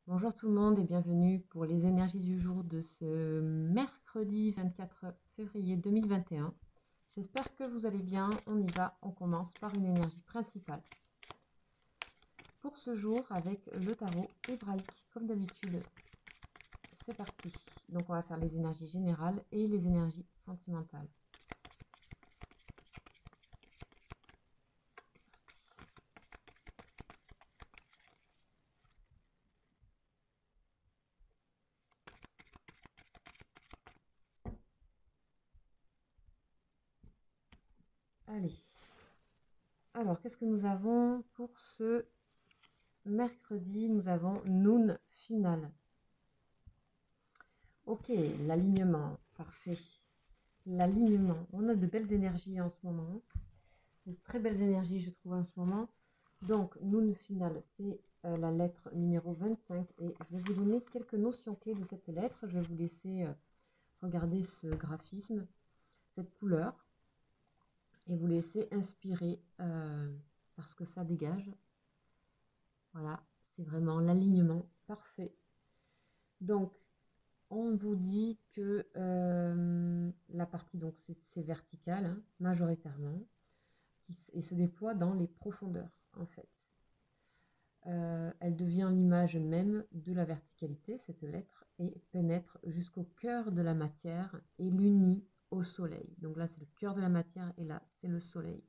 Bonjour tout le monde et bienvenue pour les énergies du jour de ce mercredi 24 février 2021. J'espère que vous allez bien. On y va, on commence par une énergie principale. Pour ce jour avec le tarot hébraïque, comme d'habitude, c'est parti. Donc on va faire les énergies générales et les énergies sentimentales. Allez. Alors, qu'est-ce que nous avons pour ce mercredi? Nous avons Noun final. Ok, l'alignement, parfait. L'alignement, on a de belles énergies en ce moment. De très belles énergies, je trouve, en ce moment. Donc, Noun final, c'est la lettre numéro 25. Et je vais vous donner quelques notions clés de cette lettre. Je vais vous laisser regarder ce graphisme, cette couleur. Et vous laisser inspirer parce que ça dégage. Voilà, c'est vraiment l'alignement parfait. Donc, on vous dit que la partie, donc c'est vertical, hein, majoritairement, et se déploie dans les profondeurs, en fait. Elle devient l'image même de la verticalité, cette lettre, et pénètre jusqu'au cœur de la matière et l'unit au soleil. Donc là, c'est le cœur de la matière, et là, c'est le soleil.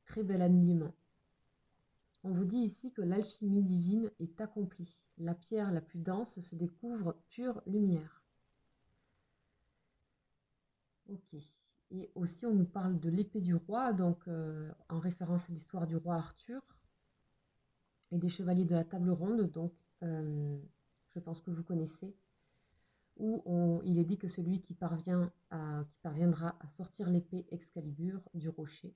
Très bel alignement. On vous dit ici que l'alchimie divine est accomplie. La pierre la plus dense se découvre pure lumière. Ok. Et aussi, on nous parle de l'épée du roi, donc en référence à l'histoire du roi Arthur et des chevaliers de la table ronde, donc je pense que vous connaissez, où il est dit que celui qui parviendra à sortir l'épée Excalibur du rocher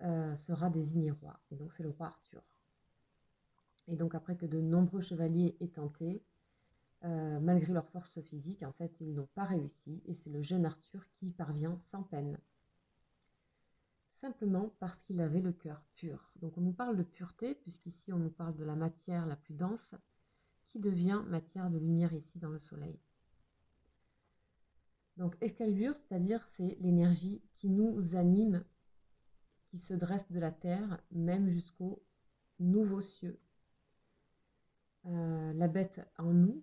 sera désigné roi. Et donc c'est le roi Arthur. Et donc après que de nombreux chevaliers aient tenté, malgré leur force physique, en fait, ils n'ont pas réussi, et c'est le jeune Arthur qui y parvient sans peine. Simplement parce qu'il avait le cœur pur. Donc on nous parle de pureté, puisqu'ici on nous parle de la matière la plus dense, qui devient matière de lumière ici dans le soleil. Donc Excalibur, c'est-à-dire c'est l'énergie qui nous anime, qui se dresse de la terre, même jusqu'aux nouveaux cieux. La bête en nous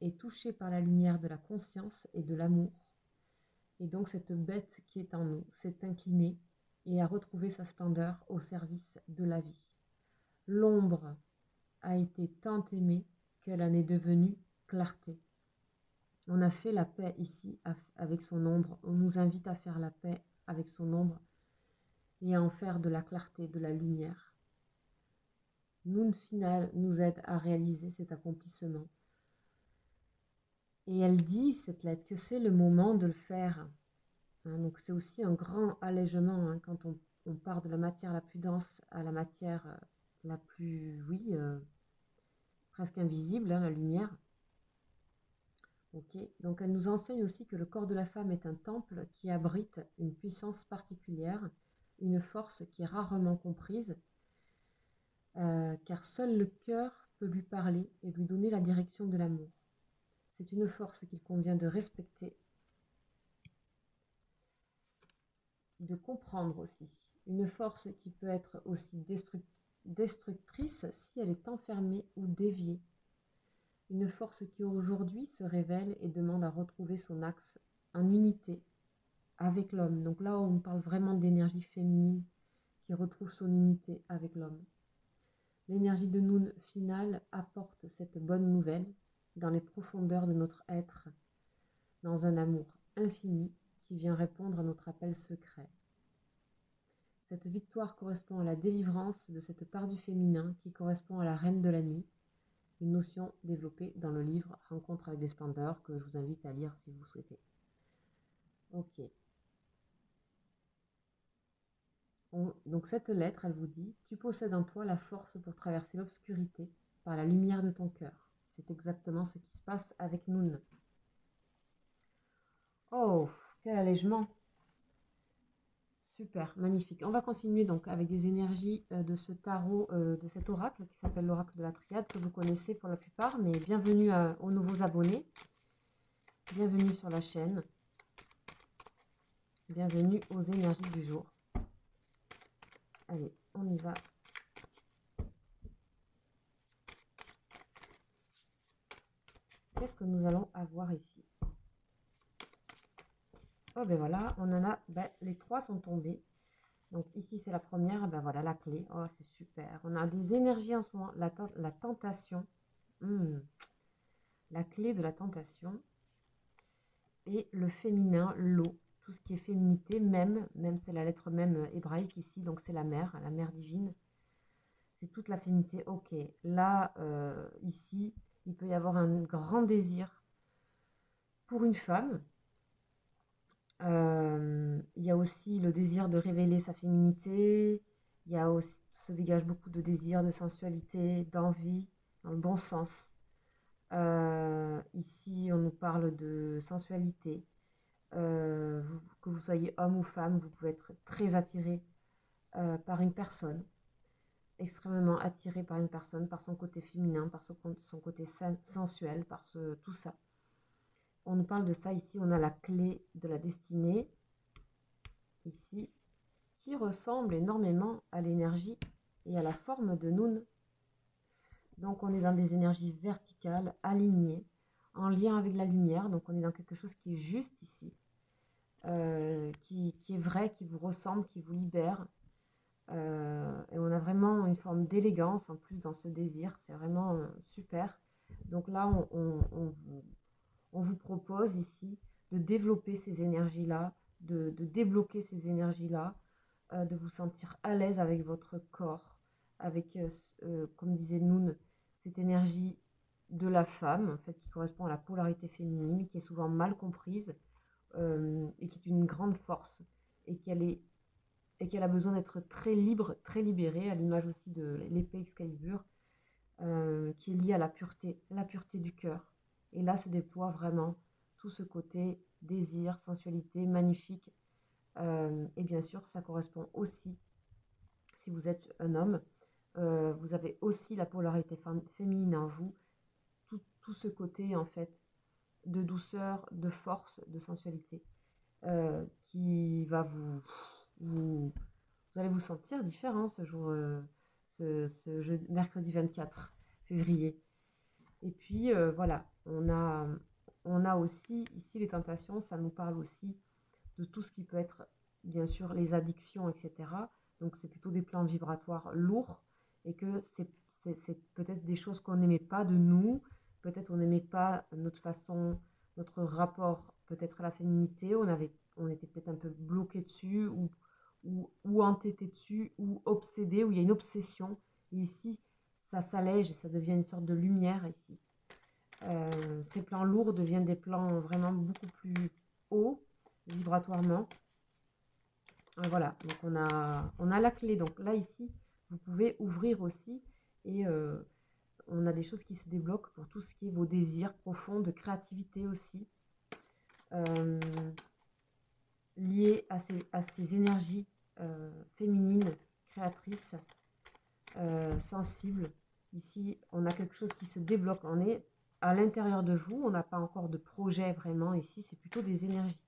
est touchée par la lumière de la conscience et de l'amour. Et donc cette bête qui est en nous s'est inclinée et a retrouvé sa splendeur au service de la vie. L'ombre a été tant aimée qu'elle en est devenue clarté. On a fait la paix ici avec son ombre. On nous invite à faire la paix avec son ombre et à en faire de la clarté, de la lumière. Noun final nous aide à réaliser cet accomplissement. Et elle dit, cette lettre, que c'est le moment de le faire. Hein, donc c'est aussi un grand allègement hein, quand on part de la matière la plus dense à la matière la plus, oui, presque invisible, hein, la lumière. Okay. Donc elle nous enseigne aussi que le corps de la femme est un temple qui abrite une puissance particulière, une force qui est rarement comprise, car seul le cœur peut lui parler et lui donner la direction de l'amour. C'est une force qu'il convient de respecter, de comprendre aussi. Une force qui peut être aussi destructrice si elle est enfermée ou déviée. Une force qui aujourd'hui se révèle et demande à retrouver son axe en unité avec l'homme. Donc là, on parle vraiment d'énergie féminine qui retrouve son unité avec l'homme. L'énergie de Noun finale apporte cette bonne nouvelle dans les profondeurs de notre être, dans un amour infini qui vient répondre à notre appel secret. Cette victoire correspond à la délivrance de cette part du féminin qui correspond à la reine de la nuit, une notion développée dans le livre Rencontre avec les splendeurs que je vous invite à lire si vous souhaitez. Ok. Donc cette lettre, elle vous dit, tu possèdes en toi la force pour traverser l'obscurité par la lumière de ton cœur. C'est exactement ce qui se passe avec Noun. Oh, quel allègement! Super, magnifique. On va continuer donc avec des énergies de ce tarot, de cet oracle qui s'appelle l'oracle de la Triade, que vous connaissez pour la plupart, mais bienvenue aux nouveaux abonnés, bienvenue sur la chaîne, bienvenue aux énergies du jour. Allez, on y va. Qu'est-ce que nous allons avoir ici? Oh ben voilà, on en a, ben, les trois sont tombés. Donc ici c'est la première, ben voilà la clé. Oh c'est super. On a des énergies en ce moment, la tentation. La clé de la tentation. Et le féminin, l'eau. Tout ce qui est féminité, même c'est la lettre même hébraïque ici, donc c'est la mère divine. C'est toute la féminité. Ok, là, ici, il peut y avoir un grand désir pour une femme. Il y a aussi le désir de révéler sa féminité. Il y a aussi, se dégage beaucoup de désir, de sensualité, d'envie, dans le bon sens. Ici, on nous parle de sensualité. Que vous soyez homme ou femme, vous pouvez être très attiré par une personne, extrêmement attiré par une personne, par son côté féminin, par son côté sensuel, par tout ça. On nous parle de ça ici, on a la clé de la destinée, ici, qui ressemble énormément à l'énergie et à la forme de Noun. Donc on est dans des énergies verticales, alignées, en lien avec la lumière, donc on est dans quelque chose qui est juste ici, qui est vrai, qui vous ressemble, qui vous libère. Et on a vraiment une forme d'élégance en plus dans ce désir, c'est vraiment super. Donc là, on vous propose ici de développer ces énergies-là, de débloquer ces énergies-là, de vous sentir à l'aise avec votre corps, avec, comme disait Noun, cette énergie de la femme, en fait, qui correspond à la polarité féminine, qui est souvent mal comprise, et qui est une grande force, et qu'elle a besoin d'être très libre, très libérée, à l'image aussi de l'épée Excalibur, qui est liée à la pureté du cœur. Et là se déploie vraiment tout ce côté désir, sensualité, magnifique. Et bien sûr, ça correspond aussi, si vous êtes un homme, vous avez aussi la polarité féminine en vous, tout ce côté en fait de douceur, de force, de sensualité, qui va vous allez vous sentir différent ce jour, ce mercredi 24 février. Et puis voilà, on a aussi ici les tentations, ça nous parle aussi de tout ce qui peut être bien sûr les addictions, etc. Donc c'est plutôt des plans vibratoires lourds et que c'est peut-être des choses qu'on n'aimait pas de nous, peut-être on n'aimait pas notre façon, notre rapport peut-être à la féminité, on était peut-être un peu bloqué dessus ou entêté dessus ou obsédé, où il y a une obsession. Et ici, ça s'allège et ça devient une sorte de lumière ici. Ces plans lourds deviennent des plans vraiment beaucoup plus hauts, vibratoirement. Voilà, donc on a la clé. Donc là, ici, vous pouvez ouvrir aussi et on a des choses qui se débloquent pour tout ce qui est vos désirs profonds de créativité aussi, liés à ces énergies féminines, créatrices, sensibles. Ici, on a quelque chose qui se débloque. On est à l'intérieur de vous, on n'a pas encore de projet vraiment ici, c'est plutôt des énergies.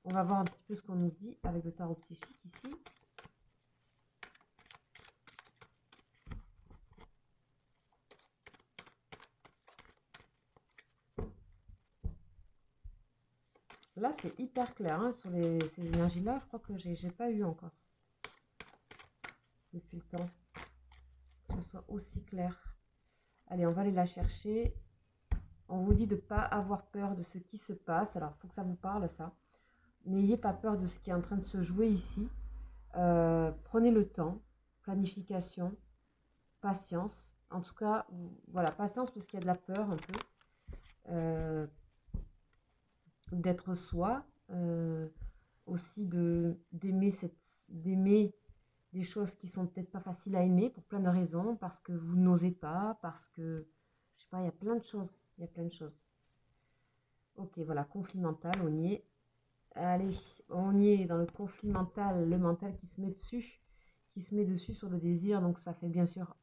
On va voir un petit peu ce qu'on nous dit avec le tarot psychique ici. Là, c'est hyper clair hein, sur ces énergies-là. Je crois que j'ai pas eu encore depuis le temps que ce soit aussi clair. Allez, on va aller la chercher. On vous dit de ne pas avoir peur de ce qui se passe. Alors, il faut que ça vous parle, ça. N'ayez pas peur de ce qui est en train de se jouer ici. Prenez le temps. Planification. Patience. En tout cas, voilà, patience parce qu'il y a de la peur un peu. D'être soi. Aussi d'aimer des choses qui sont peut-être pas faciles à aimer pour plein de raisons, parce que vous n'osez pas, parce que, je sais pas, il y a plein de choses, il y a plein de choses. Ok, voilà, conflit mental, on y est. Allez, on y est dans le conflit mental, le mental qui se met dessus, sur le désir. Donc ça fait bien sûr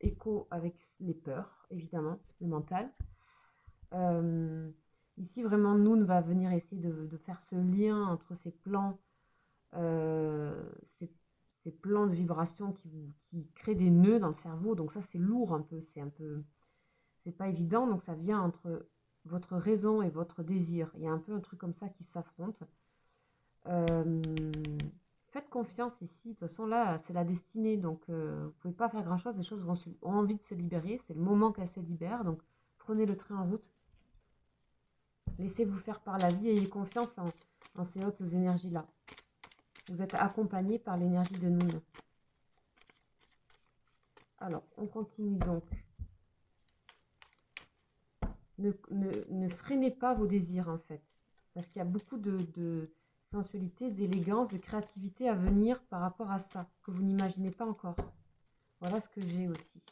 écho avec les peurs, évidemment, le mental. Euh, Ici, vraiment, Noun va venir essayer de faire ce lien entre ces plans, euh, ces, ces plans de vibration qui créent des nœuds dans le cerveau. Donc ça, c'est lourd un peu, c'est pas évident. Donc ça vient entre votre raison et votre désir. Il y a un peu un truc comme ça qui s'affronte. Faites confiance ici. De toute façon, là, c'est la destinée. Donc, vous ne pouvez pas faire grand-chose. Les choses ont envie de se libérer. C'est le moment qu'elles se libèrent. Donc, prenez le train en route. Laissez-vous faire par la vie. Ayez confiance en ces hautes énergies-là. Vous êtes accompagné par l'énergie de Noun. Alors, on continue donc. Ne freinez pas vos désirs, en fait. Parce qu'il y a beaucoup de sensualité, d'élégance, de créativité à venir par rapport à ça, que vous n'imaginez pas encore. Voilà ce que j'ai aussi.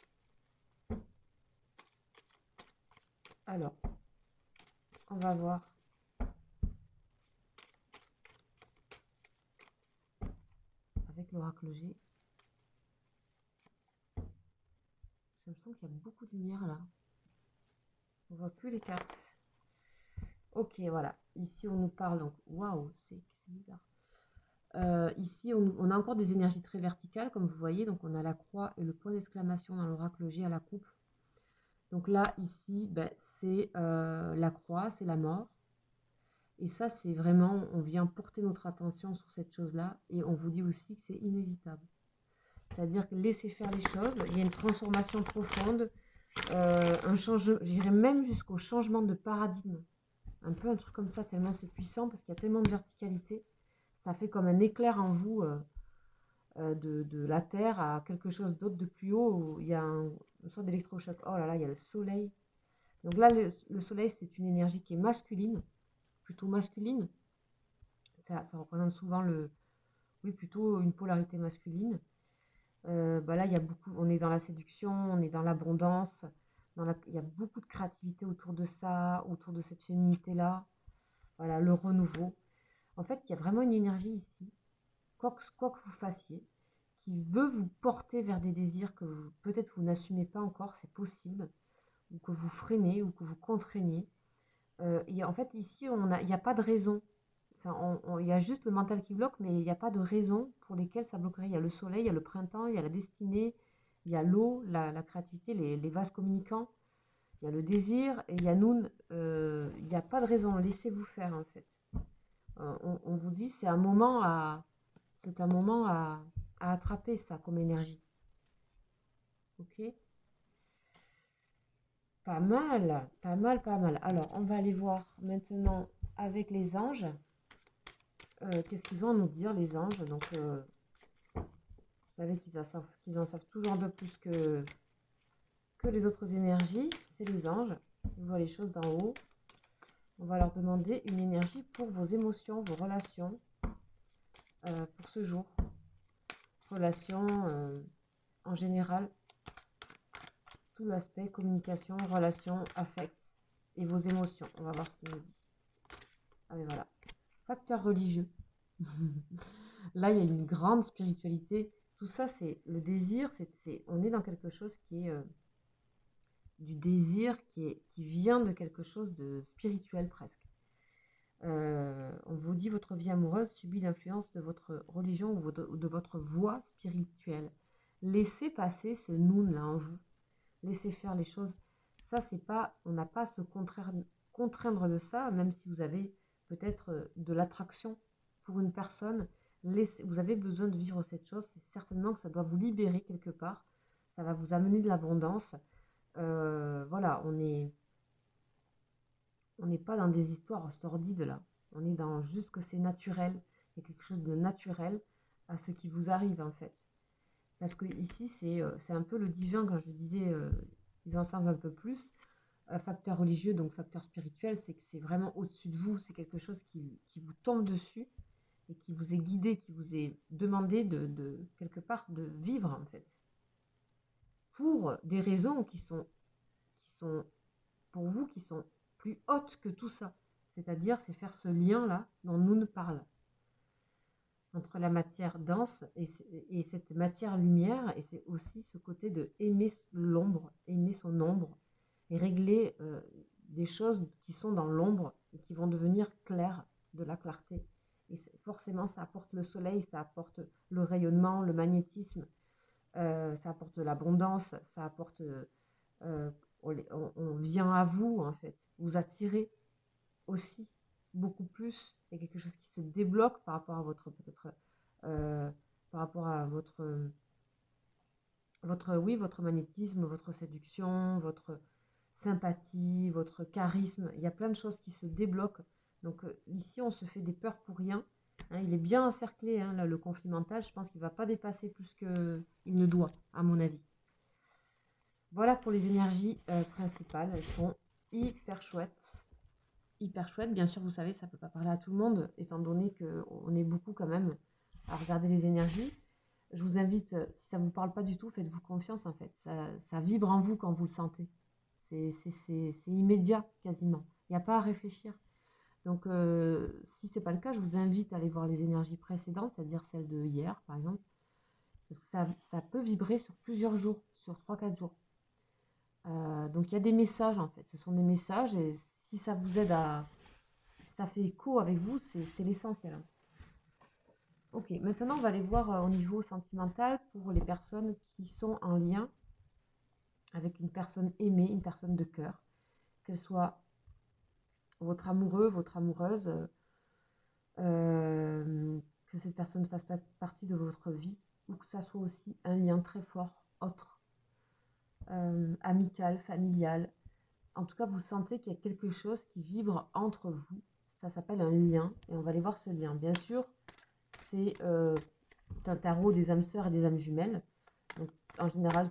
Alors, on va voir. Avec l'oracle G. J'ai l'impression qu'il y a beaucoup de lumière là. On voit plus les cartes. Ok, voilà. Ici, on nous parle donc. Waouh, c'est bizarre. Ici, on a encore des énergies très verticales, comme vous voyez. Donc, on a la croix et le point d'exclamation dans l'oracle G à la coupe. Donc là, ici, ben, c'est la croix, c'est la mort. Et ça, c'est vraiment, on vient porter notre attention sur cette chose-là. Et on vous dit aussi que c'est inévitable. C'est-à-dire que laissez faire les choses. Il y a une transformation profonde. Un changement, j'irais même jusqu'au changement de paradigme. Un peu un truc comme ça, tellement c'est puissant, parce qu'il y a tellement de verticalité. Ça fait comme un éclair en vous de la Terre à quelque chose d'autre de plus haut, où il y a une sorte d'électrochoc. Oh là là, il y a le soleil. Donc là, le soleil, c'est une énergie qui est masculine, plutôt masculine. Ça représente souvent oui, plutôt une polarité masculine. Bah là, il y a beaucoup, on est dans la séduction, on est dans l'abondance, il y a beaucoup de créativité autour de ça, autour de cette féminité-là. Voilà, le renouveau. En fait, il y a vraiment une énergie ici, quoi que vous fassiez, qui veut vous porter vers des désirs que peut-être vous n'assumez pas encore, c'est possible, ou que vous freinez, ou que vous contraignez. Et en fait, ici, il n'y a pas de raison. Enfin, il y a juste le mental qui bloque, mais il n'y a pas de raison pour lesquelles ça bloquerait. Il y a le soleil, il y a le printemps, il y a la destinée, il y a l'eau, la créativité, les vases communicants, il y a le désir, et il y a Noun. Il n'y a pas de raison, laissez-vous faire en fait. On vous dit c'est un moment à attraper ça comme énergie. Ok? Pas mal, pas mal, pas mal. Alors, on va aller voir maintenant avec les anges. Qu'est-ce qu'ils ont à nous dire, les anges? Donc, vous savez qu'ils en savent toujours un peu plus que les autres énergies. C'est les anges. Ils voient les choses d'en haut. On va leur demander une énergie pour vos émotions, vos relations pour ce jour. Relations en général. Tout l'aspect communication, relations, affect et vos émotions. On va voir ce qu'il nous dit. Ah mais voilà. Facteur religieux. Là, il y a une grande spiritualité. Tout ça, c'est le désir. On est dans quelque chose qui est du désir qui vient de quelque chose de spirituel presque. On vous dit votre vie amoureuse subit l'influence de votre religion ou de votre voie spirituelle. Laissez passer ce Noun là en vous. Laissez faire les choses. Ça, c'est pas, on n'a pas à se contraindre de ça, même si vous avez peut-être de l'attraction pour une personne. Vous avez besoin de vivre cette chose. C'est certainement que ça doit vous libérer quelque part. Ça va vous amener de l'abondance. Voilà, on n'est pas dans des histoires sordides là. On est dans juste que c'est naturel. Il y a quelque chose de naturel à ce qui vous arrive en fait. Parce que ici, c'est un peu le divin, quand je disais, ils en savent un peu plus. Facteur religieux, donc facteur spirituel, c'est que c'est vraiment au-dessus de vous. C'est quelque chose qui vous tombe dessus et qui vous est guidé, qui vous est demandé quelque part de vivre en fait. Pour des raisons qui sont pour vous, qui sont plus hautes que tout ça. C'est-à-dire, c'est faire ce lien-là dont nous nous parlons, entre la matière dense et cette matière lumière, et c'est aussi ce côté de aimer l'ombre, aimer son ombre, et régler des choses qui sont dans l'ombre et qui vont devenir claires, de la clarté. Et forcément, ça apporte le soleil, ça apporte le rayonnement, le magnétisme, ça apporte de l'abondance, ça apporte... on vient à vous, en fait, vous attirez aussi beaucoup plus. Il y a quelque chose qui se débloque par rapport à votre, peut-être, par rapport à oui, votre magnétisme, votre séduction, votre sympathie, votre charisme. Il y a plein de choses qui se débloquent. Donc ici, on se fait des peurs pour rien. Hein, il est bien encerclé, hein, là, le conflit mental. Je pense qu'il ne va pas dépasser plus qu'il ne doit, à mon avis. Voilà pour les énergies principales. Elles sont hyper chouettes. Hyper chouettes. Bien sûr, vous savez, ça ne peut pas parler à tout le monde, étant donné qu'on est beaucoup quand même à regarder les énergies. Je vous invite, si ça ne vous parle pas du tout, faites-vous confiance en fait. Ça vibre en vous quand vous le sentez. C'est immédiat quasiment. Il n'y a pas à réfléchir. Donc, si ce n'est pas le cas, je vous invite à aller voir les énergies précédentes, c'est-à-dire celles de hier, par exemple. Parce que ça peut vibrer sur plusieurs jours, sur 3-4 jours. Donc, il y a des messages, en fait. Ce sont des messages, et si ça vous aide à... Si ça fait écho avec vous, c'est l'essentiel. Ok, maintenant, on va aller voir au niveau sentimental pour les personnes qui sont en lien avec une personne aimée, une personne de cœur, qu'elle soit votre amoureux, votre amoureuse, que cette personne fasse partie de votre vie, ou que ça soit aussi un lien très fort, autre, amical, familial. En tout cas, vous sentez qu'il y a quelque chose qui vibre entre vous. Ça s'appelle un lien, et on va aller voir ce lien. Bien sûr, c'est un tarot des âmes sœurs et des âmes jumelles. Donc, en général,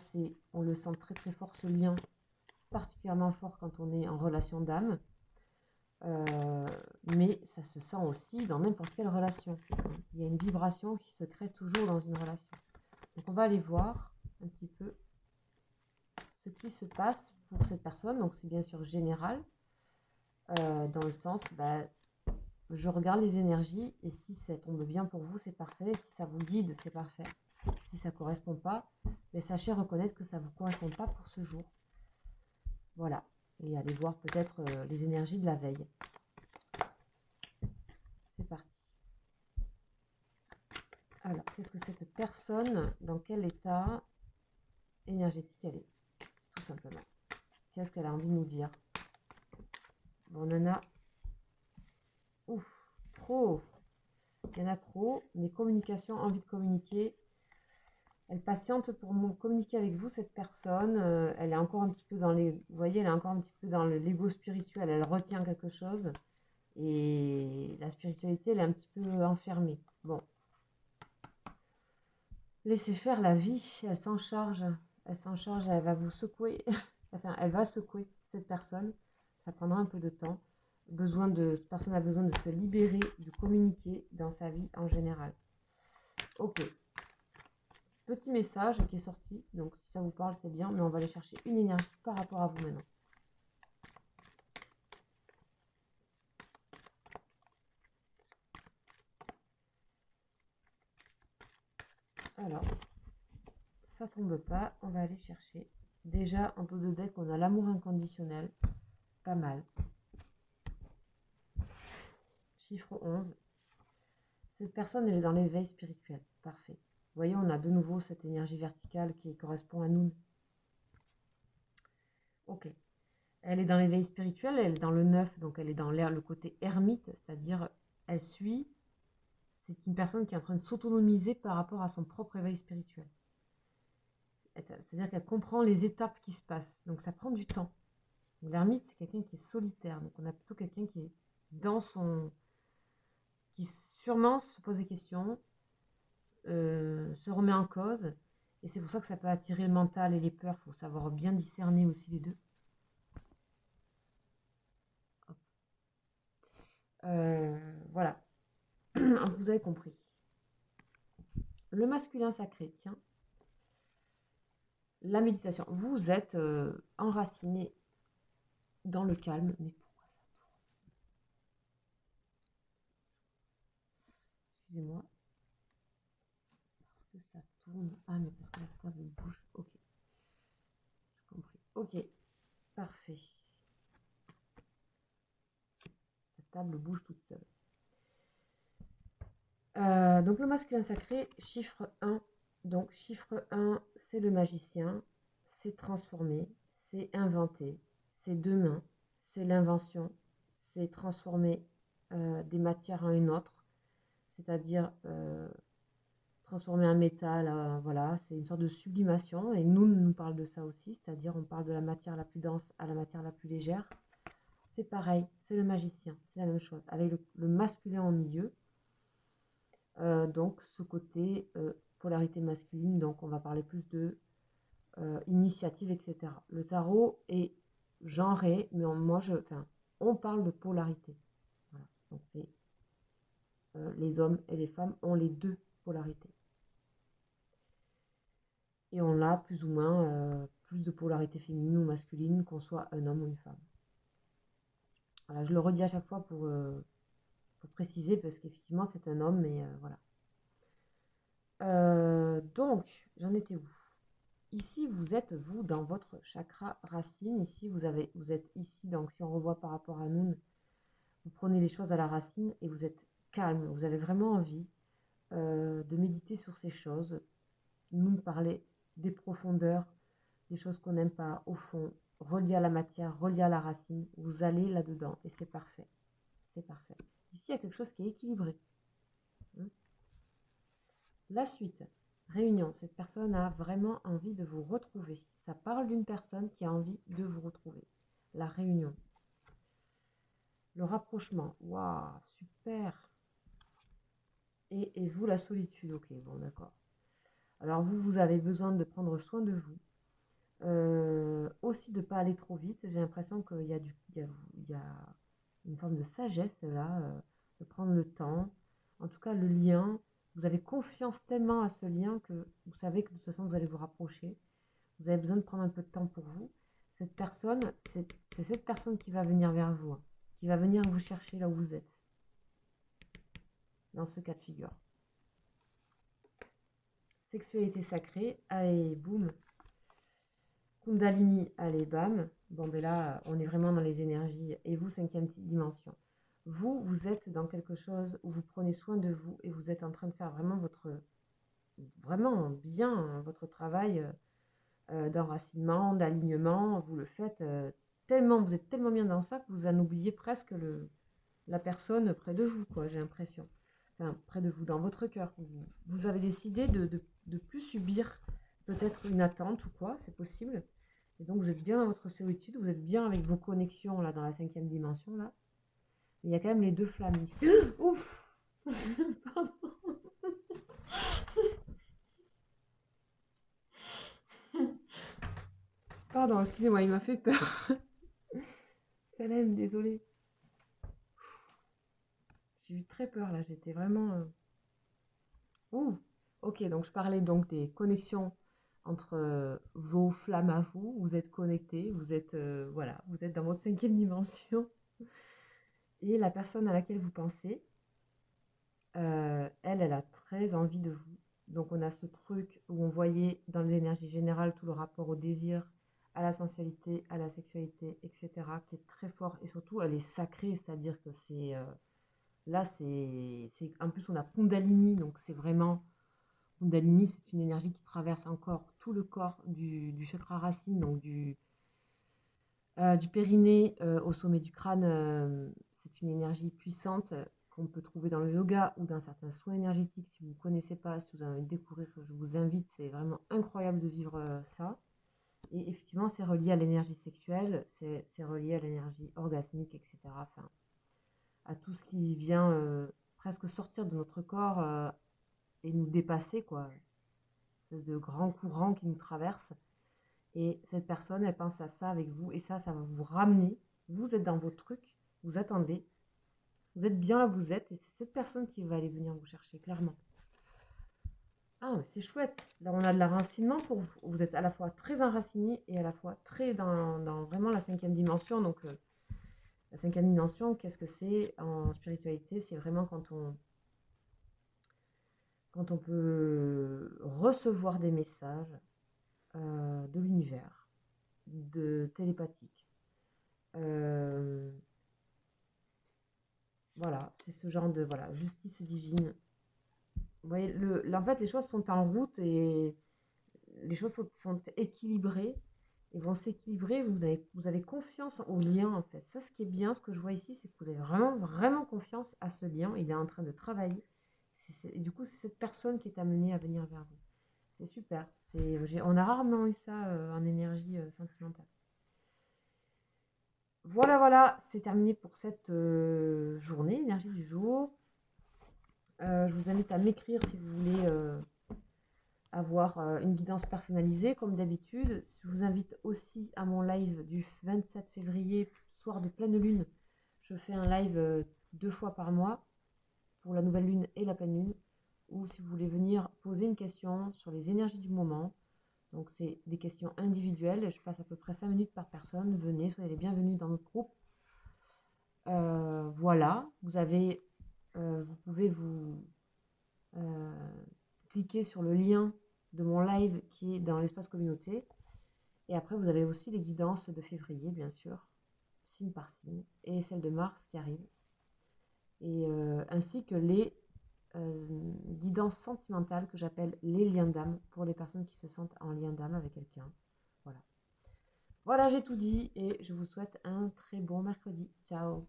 on le sent très très fort, ce lien, particulièrement fort quand on est en relation d'âme. Mais ça se sent aussi dans n'importe quelle relation. Il y a une vibration qui se crée toujours dans une relation. Donc on va aller voir un petit peu ce qui se passe pour cette personne. Donc c'est bien sûr général, dans le sens, je regarde les énergies et si ça tombe bien pour vous, c'est parfait. Si ça vous guide, c'est parfait. Si ça ne correspond pas, sachez reconnaître que ça ne vous correspond pas pour ce jour. Voilà. Et allez voir peut-être les énergies de la veille. C'est parti. Alors, qu'est-ce que cette personne, dans quel état énergétique elle est, tout simplement. Qu'est-ce qu'elle a envie de nous dire? Bon, on en a... Ouf, trop. Il y en a trop. Mais communication, envie de communiquer. Elle patiente pour communiquer avec vous, cette personne. Elle est encore un petit peu dans les... Vous voyez, elle est encore un petit peu dans l'ego spirituel. Elle retient quelque chose. Et la spiritualité, elle est un petit peu enfermée. Bon. Laissez faire la vie. Elle s'en charge. Elle s'en charge. Elle va vous secouer. Enfin, elle va secouer cette personne. Ça prendra un peu de temps. Cette personne a besoin de se libérer, de communiquer dans sa vie en général. Ok. Petit message qui est sorti. Donc, si ça vous parle, c'est bien. Mais on va aller chercher une énergie par rapport à vous maintenant. Alors, ça tombe pas. On va aller chercher. Déjà, en dos de deck, on a l'amour inconditionnel. Pas mal. Chiffre 11. Cette personne, elle est dans l'éveil spirituel. Parfait. Vous voyez, on a de nouveau cette énergie verticale qui correspond à nous. Ok. Elle est dans l'éveil spirituel, elle est dans le 9, donc elle est dans le côté ermite, c'est-à-dire elle suit. C'est une personne qui est en train de s'autonomiser par rapport à son propre éveil spirituel. C'est-à-dire qu'elle comprend les étapes qui se passent. Donc ça prend du temps. L'ermite, c'est quelqu'un qui est solitaire. Donc on a plutôt quelqu'un qui est dans son... qui sûrement se pose des questions, se remet en cause. Et c'est pour ça que ça peut attirer le mental et les peurs. Il faut savoir bien discerner aussi les deux. Voilà. Vous avez compris. Le masculin sacré, tiens. La méditation. Vous êtes enraciné dans le calme. Mais pourquoi ça tourne? excusez-moi, parce que ça tourne. Ah, mais parce que la table bouge. Ok, j'ai compris. Ok, parfait. La table bouge toute seule. Donc le masculin sacré, chiffre 1. Donc chiffre 1, c'est le magicien, c'est transformer, c'est inventer, c'est demain, c'est l'invention, c'est transformer des matières en une autre, c'est-à-dire transformer un métal, voilà, c'est une sorte de sublimation, et nous parle de ça aussi, c'est-à-dire on parle de la matière la plus dense à la matière la plus légère. C'est pareil, c'est le magicien, c'est la même chose, avec le masculin au milieu. Donc ce côté polarité masculine, donc on va parler plus de initiative, etc. Le tarot est genré, mais on parle de polarité. Voilà. Donc c'est les hommes et les femmes ont les deux polarités. Et on a plus ou moins plus de polarité féminine ou masculine, qu'on soit un homme ou une femme. Voilà, je le redis à chaque fois pour préciser, parce qu'effectivement c'est un homme, mais voilà. Donc, j'en étais où? Ici, vous êtes, vous, dans votre chakra racine. Ici, vous êtes ici. Donc, si on revoit par rapport à nous, vous prenez les choses à la racine et vous êtes calme. Vous avez vraiment envie de méditer sur ces choses. Nous parler des profondeurs, des choses qu'on n'aime pas, au fond, reliées à la matière, reliées à la racine. Vous allez là-dedans et c'est parfait. C'est parfait. Ici, il y a quelque chose qui est équilibré. La suite. Réunion. Cette personne a vraiment envie de vous retrouver. Ça parle d'une personne qui a envie de vous retrouver. La réunion. Le rapprochement. Waouh, super. Et vous, la solitude. Ok, bon, d'accord. Alors, vous avez besoin de prendre soin de vous. Aussi de ne pas aller trop vite. J'ai l'impression qu'il y a une forme de sagesse là, de prendre le temps. En tout cas, le lien. Vous avez confiance tellement à ce lien que vous savez que de toute façon, vous allez vous rapprocher. Vous avez besoin de prendre un peu de temps pour vous. Cette personne, c'est cette personne qui va venir vers vous, hein, qui va venir vous chercher là où vous êtes, dans ce cas de figure. Sexualité sacrée, allez, boum. Kundalini, allez, bam. Bon, ben là, on est vraiment dans les énergies. Et vous, 5e dimension. Vous êtes dans quelque chose où vous prenez soin de vous et vous êtes en train de faire vraiment bien votre travail d'enracinement, d'alignement. Vous le faites tellement, vous êtes tellement bien dans ça que vous en oubliez presque la personne près de vous, quoi, j'ai l'impression. Enfin, près de vous, dans votre cœur. Vous avez décidé de plus subir peut-être une attente ou quoi, c'est possible. Et donc vous êtes bien dans votre solitude, vous êtes bien avec vos connexions là dans la 5e dimension là. Mais il y a quand même les deux flammes ici. Ouf. Pardon. Pardon, excusez-moi, il m'a fait peur. Salem, désolé. J'ai eu très peur là, j'étais vraiment... Ouh. Ok, donc je parlais donc des connexions entre vos flammes à vous. Vous êtes connectés, vous êtes, voilà, vous êtes dans votre 5e dimension. Et la personne à laquelle vous pensez, elle a très envie de vous. Donc on a ce truc où on voyait dans les énergies générales tout le rapport au désir, à la sensualité, à la sexualité, etc., qui est très fort. Et surtout, elle est sacrée, c'est-à-dire que c'est... là, en plus, on a Kundalini, donc c'est vraiment... Kundalini, c'est une énergie qui traverse encore tout le corps du chakra racine, donc du périnée au sommet du crâne. C'est une énergie puissante qu'on peut trouver dans le yoga ou dans certains soins énergétiques. Si vous ne connaissez pas, si vous avez envie de découvrir, je vous invite. C'est vraiment incroyable de vivre ça. Et effectivement, c'est relié à l'énergie sexuelle, c'est relié à l'énergie orgasmique, etc. Enfin, à tout ce qui vient presque sortir de notre corps et nous dépasser, quoi. Une espèce de grand courant qui nous traverse. Et cette personne, elle pense à ça avec vous. Et ça va vous ramener. Vous êtes dans vos trucs. Vous attendez. Vous êtes bien là où vous êtes. Et c'est cette personne qui va aller venir vous chercher, clairement. Ah, c'est chouette. Là, on a de l'enracinement pour vous. Vous êtes à la fois très enraciné et à la fois très dans vraiment la 5e dimension. Donc, la 5e dimension, qu'est-ce que c'est en spiritualité? C'est vraiment quand quand on peut recevoir des messages de l'univers, de télépathique. Voilà, c'est ce genre de voilà, justice divine. Vous voyez, en fait, les choses sont en route et les choses sont équilibrées et vont s'équilibrer. Vous avez confiance au lien, en fait. Ça, ce qui est bien, ce que je vois ici, c'est que vous avez vraiment, vraiment confiance à ce lien. Il est en train de travailler. Et du coup, c'est cette personne qui est amenée à venir vers vous. C'est super. On a rarement eu ça en énergie sentimentale. Voilà, voilà, c'est terminé pour cette journée, énergie du jour. Je vous invite à m'écrire si vous voulez avoir une guidance personnalisée, comme d'habitude. Je vous invite aussi à mon live du 27 février, soir de pleine lune. Je fais un live 2 fois par mois, pour la nouvelle lune et la pleine lune, ou si vous voulez venir poser une question sur les énergies du moment. Donc c'est des questions individuelles, je passe à peu près 5 minutes par personne. Venez, soyez les bienvenus dans notre groupe. Voilà, vous pouvez vous cliquer sur le lien de mon live qui est dans l'espace communauté. Et après, vous avez aussi les guidances de février, bien sûr, signe par signe, et celle de mars qui arrive. Et ainsi que les guidances sentimentales que j'appelle les liens d'âme pour les personnes qui se sentent en lien d'âme avec quelqu'un. Voilà. Voilà, j'ai tout dit et je vous souhaite un très bon mercredi. Ciao!